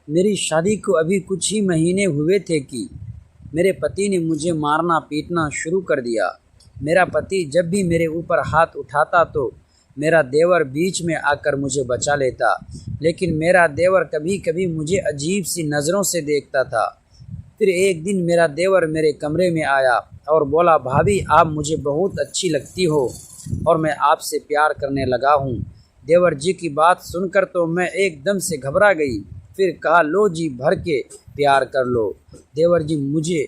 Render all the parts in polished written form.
मेरी शादी को अभी कुछ ही महीने हुए थे कि मेरे पति ने मुझे मारना पीटना शुरू कर दिया। मेरा पति जब भी मेरे ऊपर हाथ उठाता तो मेरा देवर बीच में आकर मुझे बचा लेता, लेकिन मेरा देवर कभी कभी मुझे अजीब सी नज़रों से देखता था। फिर एक दिन मेरा देवर मेरे कमरे में आया और बोला, भाभी आप मुझे बहुत अच्छी लगती हो और मैं आपसे प्यार करने लगा हूँ। देवर जी की बात सुनकर तो मैं एकदम से घबरा गई। फिर कहा, लो जी भर के प्यार कर लो। देवर जी मुझे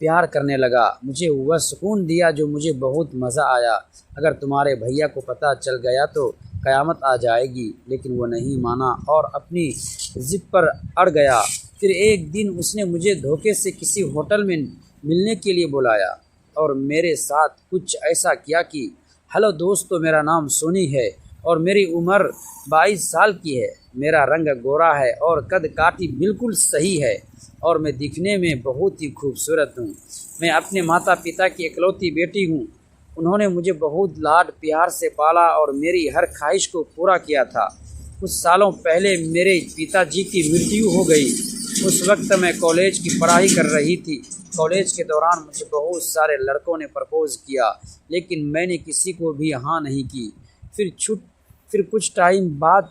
प्यार करने लगा। मुझे वह सुकून दिया जो मुझे बहुत मज़ा आया। अगर तुम्हारे भैया को पता चल गया तो क़यामत आ जाएगी, लेकिन वो नहीं माना और अपनी ज़िद पर अड़ गया। फिर एक दिन उसने मुझे धोखे से किसी होटल में मिलने के लिए बुलाया और मेरे साथ कुछ ऐसा किया कि हेलो दोस्तों, मेरा नाम सोनी है और मेरी उम्र 22 साल की है। मेरा रंग गोरा है और कद काठी बिल्कुल सही है और मैं दिखने में बहुत ही खूबसूरत हूँ। मैं अपने माता पिता की इकलौती बेटी हूँ। उन्होंने मुझे बहुत लाड प्यार से पाला और मेरी हर ख्वाहिश को पूरा किया था। कुछ सालों पहले मेरे पिताजी की मृत्यु हो गई। उस वक्त मैं कॉलेज की पढ़ाई कर रही थी। कॉलेज के दौरान मुझे बहुत सारे लड़कों ने प्रपोज़ किया, लेकिन मैंने किसी को भी हाँ नहीं की। फिर कुछ टाइम बाद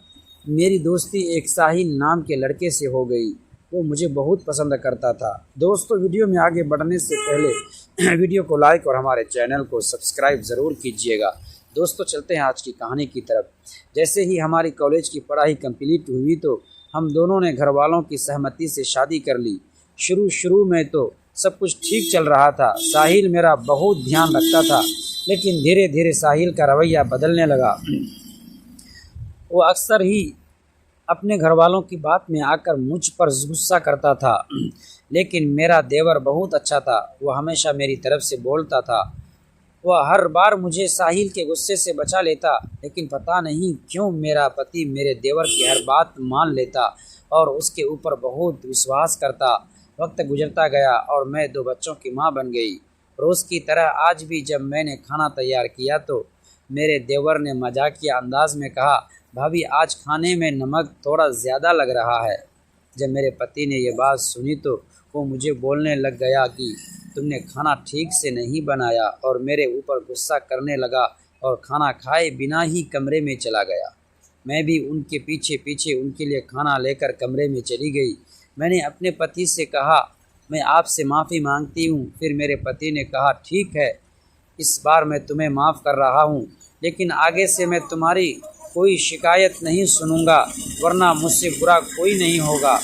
मेरी दोस्ती एक साहिल नाम के लड़के से हो गई। वो मुझे बहुत पसंद करता था। दोस्तों, वीडियो में आगे बढ़ने से पहले वीडियो को लाइक और हमारे चैनल को सब्सक्राइब ज़रूर कीजिएगा। दोस्तों, चलते हैं आज की कहानी की तरफ। जैसे ही हमारी कॉलेज की पढ़ाई कंप्लीट हुई तो हम दोनों ने घर वालों की सहमति से शादी कर ली। शुरू में तो सब कुछ ठीक चल रहा था। साहिल मेरा बहुत ध्यान रखता था, लेकिन धीरे धीरे साहिल का रवैया बदलने लगा। वो अक्सर ही अपने घर वालों की बात में आकर मुझ पर गुस्सा करता था, लेकिन मेरा देवर बहुत अच्छा था। वह हमेशा मेरी तरफ से बोलता था। वह हर बार मुझे साहिल के गुस्से से बचा लेता, लेकिन पता नहीं क्यों मेरा पति मेरे देवर की हर बात मान लेता और उसके ऊपर बहुत विश्वास करता। वक्त गुजरता गया और मैं 2 बच्चों की माँ बन गई। रोज़ की तरह आज भी जब मैंने खाना तैयार किया तो मेरे देवर ने मजाकिया अंदाज में कहा, भाभी आज खाने में नमक थोड़ा ज़्यादा लग रहा है। जब मेरे पति ने ये बात सुनी तो वो मुझे बोलने लग गया कि तुमने खाना ठीक से नहीं बनाया और मेरे ऊपर गुस्सा करने लगा और खाना खाए बिना ही कमरे में चला गया। मैं भी उनके पीछे पीछे उनके लिए खाना लेकर कमरे में चली गई। मैंने अपने पति से कहा, मैं आपसे माफ़ी मांगती हूँ। फिर मेरे पति ने कहा, ठीक है, इस बार मैं तुम्हें माफ़ कर रहा हूँ, लेकिन आगे से मैं तुम्हारी कोई शिकायत नहीं सुनूंगा, वरना मुझसे बुरा कोई नहीं होगा।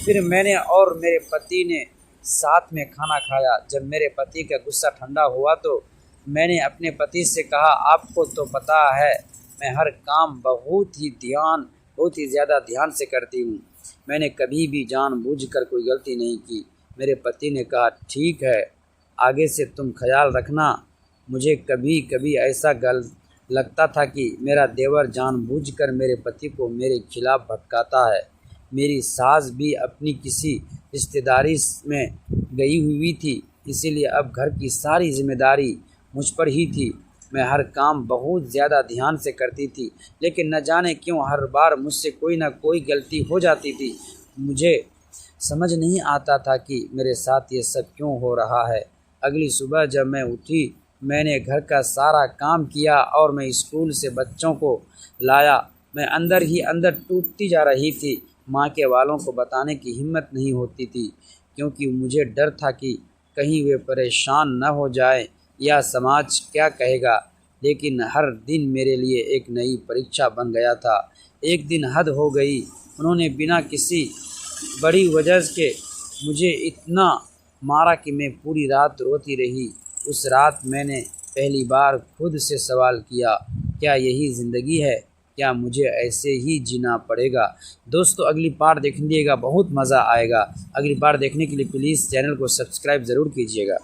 फिर मैंने और मेरे पति ने साथ में खाना खाया। जब मेरे पति का गुस्सा ठंडा हुआ तो मैंने अपने पति से कहा, आपको तो पता है मैं हर काम बहुत ही ज़्यादा ध्यान से करती हूँ। मैंने कभी भी जानबूझकर कोई गलती नहीं की। मेरे पति ने कहा, ठीक है, आगे से तुम ख्याल रखना। मुझे कभी कभी ऐसा लगता था कि मेरा देवर जानबूझकर मेरे पति को मेरे खिलाफ भटकाता है। मेरी सास भी अपनी किसी रिश्तेदारी में गई हुई थी, इसीलिए अब घर की सारी जिम्मेदारी मुझ पर ही थी। मैं हर काम बहुत ज़्यादा ध्यान से करती थी, लेकिन न जाने क्यों हर बार मुझसे कोई ना कोई गलती हो जाती थी। मुझे समझ नहीं आता था कि मेरे साथ ये सब क्यों हो रहा है। अगली सुबह जब मैं उठी, मैंने घर का सारा काम किया और मैं स्कूल से बच्चों को लाया। मैं अंदर ही अंदर टूटती जा रही थी। माँ के वालों को बताने की हिम्मत नहीं होती थी, क्योंकि मुझे डर था कि कहीं वे परेशान न हो जाए या समाज क्या कहेगा। लेकिन हर दिन मेरे लिए एक नई परीक्षा बन गया था। एक दिन हद हो गई। उन्होंने बिना किसी बड़ी वजह के मुझे इतना मारा कि मैं पूरी रात रोती रही। उस रात मैंने पहली बार खुद से सवाल किया, क्या यही ज़िंदगी है? क्या मुझे ऐसे ही जीना पड़ेगा? दोस्तों, अगली पार्ट देखिएगा, बहुत मज़ा आएगा। अगली बार देखने के लिए प्लीज़ चैनल को सब्सक्राइब ज़रूर कीजिएगा।